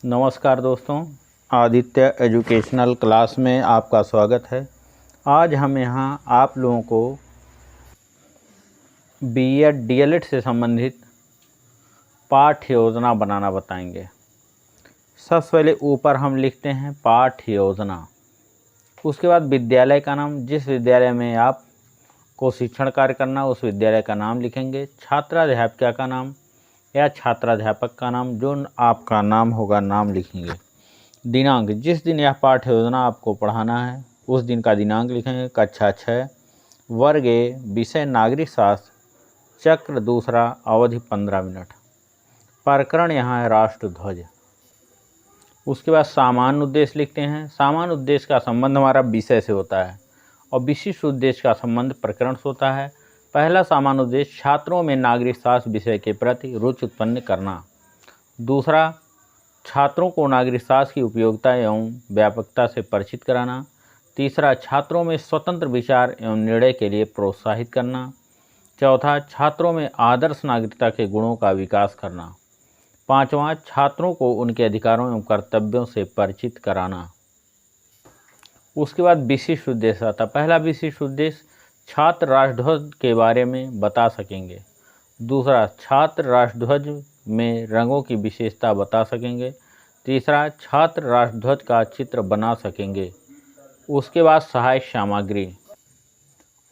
नमस्कार दोस्तों, Aditya educational class में आपका स्वागत है। आज हम यहाँ आप लोगों को बीएड डीएलएड से संबंधित पाठ्य योजना बनाना बताएंगे। सबसे पहले ऊपर हम लिखते हैं पाठ्य योजना। उसके बाद विद्यालय का नाम, जिस विद्यालय में आप को शिक्षण कार्य करना उस विद्यालय का नाम लिखेंगे। छात्राध्यापिका का नाम या छात्राध्यापक का नाम, जो आपका नाम होगा नाम लिखेंगे। दिनांक, जिस दिन यह पाठ्य योजना आपको पढ़ाना है उस दिन का दिनांक लिखेंगे। कक्षा 6। वर्ग ए, विषय नागरिक शास्त्र, चक्र दूसरा, अवधि 15 मिनट। प्रकरण यहाँ है राष्ट्र ध्वज। उसके बाद सामान्य उद्देश्य लिखते हैं। सामान्य उद्देश्य का संबंध हमारा विषय से होता है और विशिष्ट उद्देश्य का संबंध प्रकरण से होता है। पहला सामान्य उद्देश्य छात्रों में नागरिक शास्त्र विषय के प्रति रुचि उत्पन्न करना। दूसरा, छात्रों को नागरिक शास्त्र की उपयोगिता एवं व्यापकता से परिचित कराना। तीसरा, छात्रों में स्वतंत्र विचार एवं निर्णय के लिए प्रोत्साहित करना। चौथा, छात्रों में आदर्श नागरिकता के गुणों का विकास करना। पांचवा, छात्रों को उनके अधिकारों एवं कर्तव्यों से परिचित कराना। उसके बाद विशिष्ट उद्देश्य आता। पहला विशिष्ट उद्देश्य, छात्र राष्ट्रध्वज के बारे में बता सकेंगे। दूसरा, छात्र राष्ट्रध्वज में रंगों की विशेषता बता सकेंगे। तीसरा, छात्र राष्ट्रध्वज का चित्र बना सकेंगे। उसके बाद सहायक सामग्री।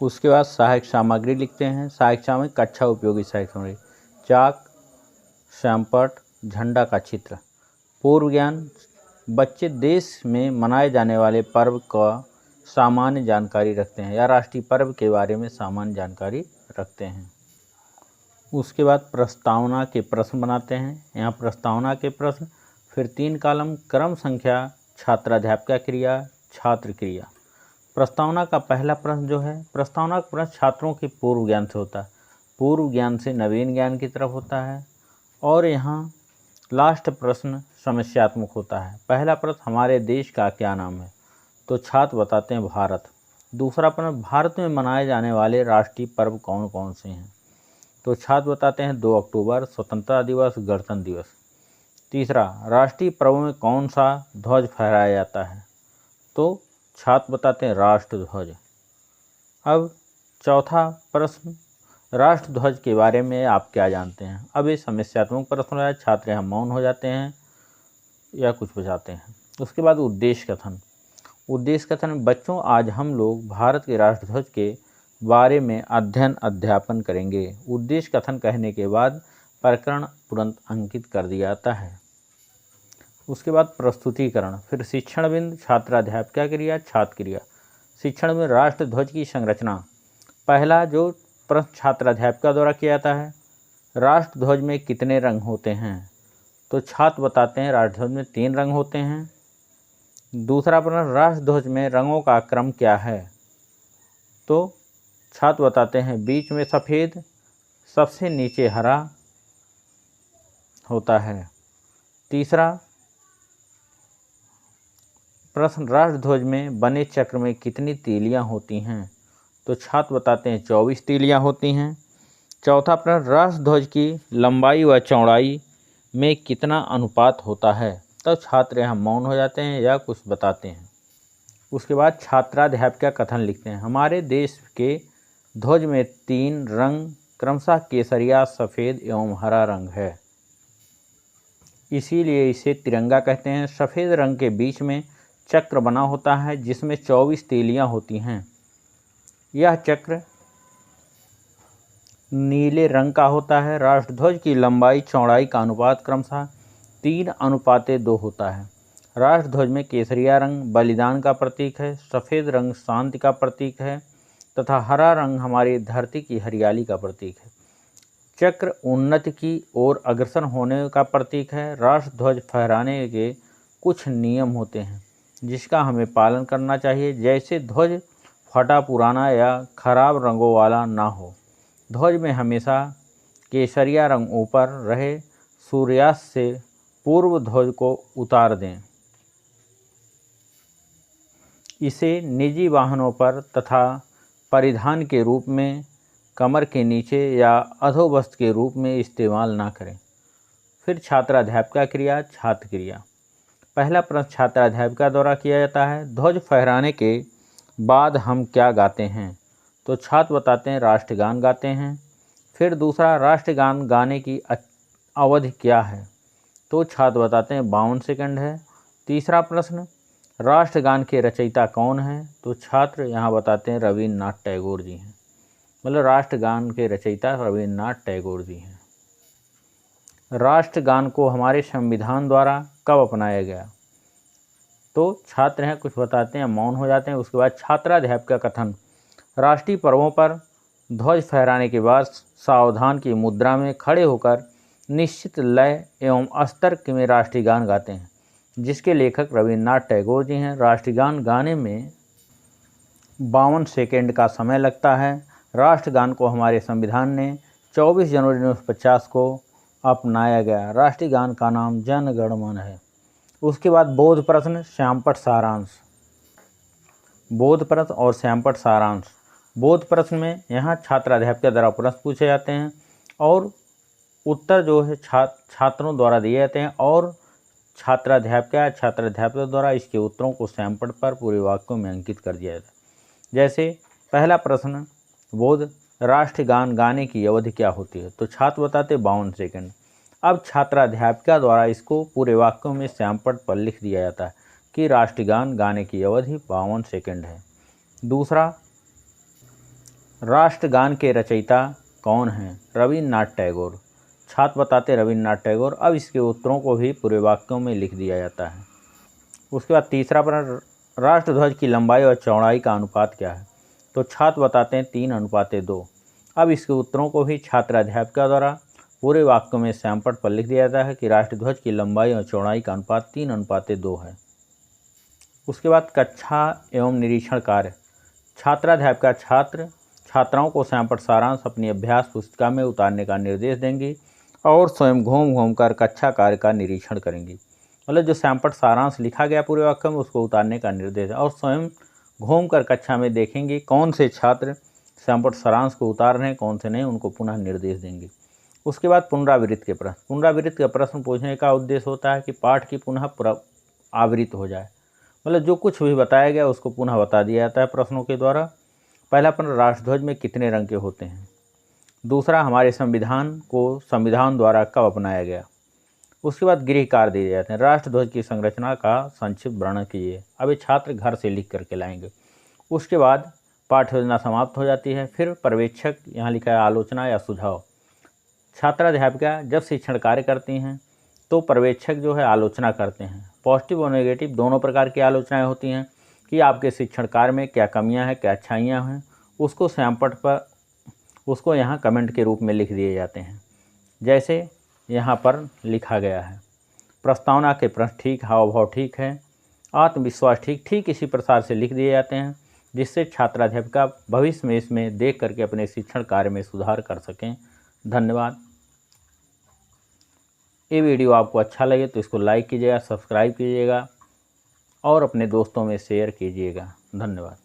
सहायक सामग्री लिखते हैं। सहायक सामग्री, कक्षा उपयोगी सहायक सामग्री, चाक, श्यामपट्ट, झंडा का चित्र। पूर्व ज्ञान, बच्चे देश में मनाए जाने वाले पर्व का सामान्य जानकारी रखते हैं या राष्ट्रीय पर्व के बारे में सामान्य जानकारी रखते हैं। उसके बाद प्रस्तावना के प्रश्न बनाते हैं। यहाँ प्रस्तावना के प्रश्न, फिर 3 कॉलम, क्रम संख्या, छात्राध्यापिका क्रिया, छात्र क्रिया। प्रस्तावना का पहला प्रश्न जो है, प्रस्तावना का प्रश्न छात्रों के पूर्व ज्ञान से होता है, पूर्व ज्ञान से नवीन ज्ञान की तरफ होता है। और यहाँ लास्ट प्रश्न समस्यात्मक होता है। पहला प्रश्न, हमारे देश का क्या नाम है, तो छात्र बताते हैं भारत। दूसरा प्रश्न, भारत में मनाए जाने वाले राष्ट्रीय पर्व कौन कौन से हैं, तो छात्र बताते हैं 2 अक्टूबर, स्वतंत्रता दिवस, गणतंत्र दिवस। तीसरा, राष्ट्रीय पर्व में कौन सा ध्वज फहराया जाता है, तो छात्र बताते हैं राष्ट्रध्वज। अब चौथा प्रश्न, राष्ट्रध्वज के बारे में आप क्या जानते हैं। अब ये समस्यात्मक प्रश्न है, छात्र यहाँ मौन हो जाते हैं या कुछ बचाते हैं। उसके बाद उद्देश्य कथन। उद्देश्य कथन, बच्चों आज हम लोग भारत के राष्ट्रध्वज के बारे में अध्ययन करेंगे। उद्देश्य कथन कहने के बाद प्रकरण तुरंत अंकित कर दिया जाता है। उसके बाद प्रस्तुतिकरण, फिर शिक्षण बिंदु, छात्राध्यापिका क्रिया, छात्र क्रिया। शिक्षण में राष्ट्रध्वज की संरचना। पहला जो प्रश्न छात्राध्यापिका द्वारा किया जाता है, राष्ट्रध्वज में कितने रंग होते हैं, तो छात्र बताते हैं राष्ट्रध्वज में 3 रंग होते हैं। दूसरा प्रश्न, राष्ट्रध्वज में रंगों का क्रम क्या है, तो छात्र बताते हैं बीच में सफ़ेद, सबसे नीचे हरा होता है। तीसरा प्रश्न, राष्ट्रध्वज में बने चक्र में कितनी तीलियां होती हैं, तो छात्र बताते हैं 24 तीलियां होती हैं। चौथा प्रश्न, राष्ट्रध्वज की लंबाई व चौड़ाई में कितना अनुपात होता है, तो छात्र यहाँ मौन हो जाते हैं या कुछ बताते हैं। उसके बाद छात्राध्यापिका कथन लिखते हैं। हमारे देश के ध्वज में 3 रंग क्रमशः केसरिया, सफ़ेद एवं हरा रंग है, इसीलिए इसे तिरंगा कहते हैं। सफ़ेद रंग के बीच में चक्र बना होता है जिसमें 24 तीलियां होती हैं। यह चक्र नीले रंग का होता है। राष्ट्रध्वज की लंबाई चौड़ाई का अनुपात क्रमशः 3:2 होता है। राष्ट्रध्वज में केसरिया रंग बलिदान का प्रतीक है, सफ़ेद रंग शांति का प्रतीक है तथा हरा रंग हमारी धरती की हरियाली का प्रतीक है। चक्र उन्नति की ओर अग्रसर होने का प्रतीक है। राष्ट्रध्वज फहराने के कुछ नियम होते हैं जिसका हमें पालन करना चाहिए, जैसे ध्वज फटा पुराना या खराब रंगों वाला ना हो। ध्वज में हमेशा केसरिया रंग ऊपर रहे। सूर्यास्त से पूर्व ध्वज को उतार दें। इसे निजी वाहनों पर तथा परिधान के रूप में कमर के नीचे या अधोवस्त्र के रूप में इस्तेमाल ना करें। फिर छात्राध्यापिका क्रिया, छात्र क्रिया। पहला प्रश्न छात्राध्यापिका द्वारा किया जाता है, ध्वज फहराने के बाद हम क्या गाते हैं? तो छात्र बताते हैं राष्ट्रगान गाते हैं। फिर दूसरा, राष्ट्रगान गाने की अवधि क्या है? तो छात्र बताते हैं 52 सेकंड है। तीसरा प्रश्न, राष्ट्रगान के रचयिता कौन हैं? तो छात्र यहाँ बताते हैं रविन्द्रनाथ टैगोर जी हैं। मतलब राष्ट्रगान के रचयिता रविन्द्रनाथ टैगोर जी हैं। राष्ट्रगान को हमारे संविधान द्वारा कब अपनाया गया? तो छात्र हैं कुछ बताते हैं, मौन हो जाते हैं। उसके बाद छात्राध्यापिका कथन, राष्ट्रीय पर्वों पर ध्वज फहराने के बाद सावधान की मुद्रा में खड़े होकर निश्चित लय एवं स्तर में राष्ट्रगान गाते हैं, जिसके लेखक रविन्द्रनाथ टैगोर जी हैं। राष्ट्रगान गाने में 52 सेकंड का समय लगता है। राष्ट्रगान को हमारे संविधान ने 24 जनवरी 1950 को अपनाया गया। राष्ट्रगान का नाम जन गण मन है। उसके बाद बोध प्रश्न, श्यामपट्ट सारांश। बोध प्रश्न और श्यामपट्ट सारांश। बोध प्रश्न में यहाँ छात्राध्यापिका द्वारा प्रश्न पूछे जाते हैं और उत्तर जो है छात्रों द्वारा दिए जाते हैं और छात्राध्यापिका द्वारा इसके उत्तरों को श्यामपट्ट पर पूरे वाक्यों में अंकित कर दिया जाता है। जैसे पहला प्रश्न, बोध, राष्ट्रगान गाने की अवधि क्या होती है? तो छात्र बताते 52 सेकंड। अब छात्राध्यापिका द्वारा इसको पूरे वाक्यों में श्यामपट्ट पर लिख दिया जाता है कि राष्ट्रगान गाने की अवधि 52 सेकंड है। दूसरा, राष्ट्रगान के रचयिता कौन हैं? रविन्द्रनाथ टैगोर। छात्र बताते रविन्द्रनाथ टैगोर। अब इसके उत्तरों को भी पूरे वाक्यों में लिख दिया जाता है। उसके बाद तीसरा प्रश्न, राष्ट्रध्वज की लंबाई और चौड़ाई का अनुपात क्या है? तो छात्र बताते हैं 3:2। अब इसके उत्तरों को भी छात्राध्यापिका द्वारा पूरे वाक्यों में श्यामपट्ट पर लिख दिया जाता है कि राष्ट्रध्वज की लंबाई और चौड़ाई का अनुपात 3:2 है। उसके बाद कक्षा एवं निरीक्षण कार्य। छात्राध्यापिका छात्राओं को श्यामपट्ट सारांश अपनी अभ्यास पुस्तिका में उतारने का निर्देश देंगी और स्वयं घूम घूम कर कक्षा कार्य का निरीक्षण करेंगी। मतलब जो श्यामपट्ट सारांश लिखा गया पूरे वाक्य में उसको उतारने का निर्देश है और स्वयं घूम कर कक्षा में देखेंगे कौन से छात्र श्यामपट्ट सारांश को उतार रहे हैं, कौन से नहीं, उनको पुनः निर्देश देंगे। उसके बाद पुनरावृत्ति के प्रश्न। पुनरावृत्ति के प्रश्न पूछने का उद्देश्य होता है कि पाठ की पुनः आवृत्ति हो जाए। मतलब जो कुछ भी बताया गया उसको पुनः बता दिया जाता है प्रश्नों के द्वारा। पहला प्रश्न, राष्ट्रध्वज में कितने रंग के होते हैं? दूसरा, हमारे संविधान को संविधान द्वारा कब अपनाया गया? उसके बाद गृह कार्य दिए जाते हैं। राष्ट्रध्वज की संरचना का संक्षिप्त वर्णन कीजिए। अब ये छात्र घर से लिख करके लाएंगे। उसके बाद पाठ्य योजना समाप्त हो जाती है। फिर पर्यवेक्षक, यहाँ लिखा है आलोचना या सुझाव। छात्राध्यापिका जब शिक्षण कार्य करती हैं तो पर्यवेक्षक जो है आलोचना करते हैं। पॉजिटिव और नेगेटिव दोनों प्रकार की आलोचनाएं होती हैं कि आपके शिक्षण कार्य में क्या कमियां हैं, क्या अच्छाइयां हैं, उसको श्यामपट्ट पर उसको यहाँ कमेंट के रूप में लिख दिए जाते हैं। जैसे यहाँ पर लिखा गया है, प्रस्तावना के प्रश्न ठीक, हाव भाव ठीक है, आत्मविश्वास ठीक इसी प्रकार से लिख दिए जाते हैं जिससे छात्राध्यापिका भविष्य में इसमें देख करके अपने शिक्षण कार्य में सुधार कर सकें। धन्यवाद। ये वीडियो आपको अच्छा लगे तो इसको लाइक कीजिएगा, सब्सक्राइब कीजिएगा और अपने दोस्तों में शेयर कीजिएगा। धन्यवाद।